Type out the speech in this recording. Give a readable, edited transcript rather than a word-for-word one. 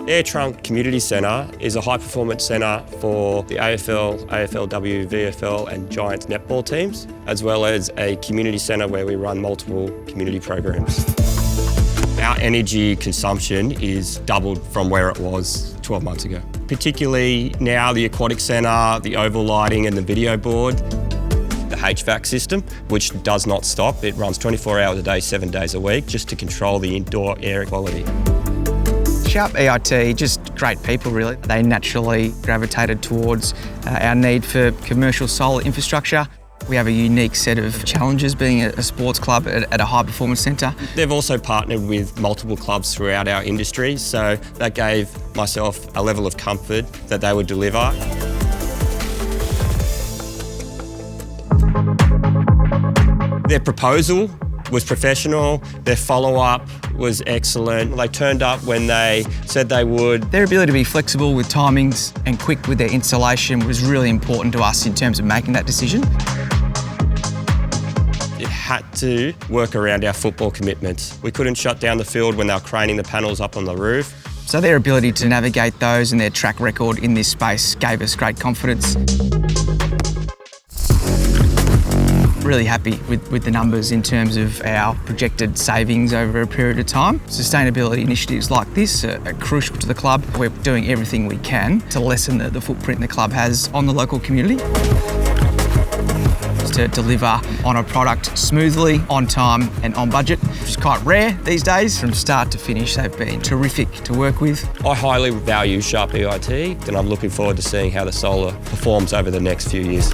Air Trunk Community Centre is a high-performance centre for the AFL, AFLW, VFL and Giants netball teams, as well as a community centre where we run multiple community programs. Our energy consumption is doubled from where it was 12 months ago. Particularly now the aquatic centre, the oval lighting and the video board. The HVAC system, which does not stop. It runs 24 hours a day, 7 days a week, just to control the indoor air quality. Sharp EIT, just great people really. They naturally gravitated towards our need for commercial solar infrastructure. We have a unique set of challenges being a sports club at a high performance centre. They've also partnered with multiple clubs throughout our industry, so that gave myself a level of comfort that they would deliver. Their proposal was professional, their follow-up was excellent. They turned up when they said they would. Their ability to be flexible with timings and quick with their installation was really important to us in terms of making that decision. It had to work around our football commitments. We couldn't shut down the field when they were craning the panels up on the roof. So their ability to navigate those and their track record in this space gave us great confidence. Really happy with the numbers in terms of our projected savings over a period of time. Sustainability initiatives like this are crucial to the club. We're doing everything we can to lessen the footprint the club has on the local community. To deliver on a product smoothly, on time and on budget, which is quite rare these days. From start to finish, they've been terrific to work with. I highly value Sharp EIT and I'm looking forward to seeing how the solar performs over the next few years.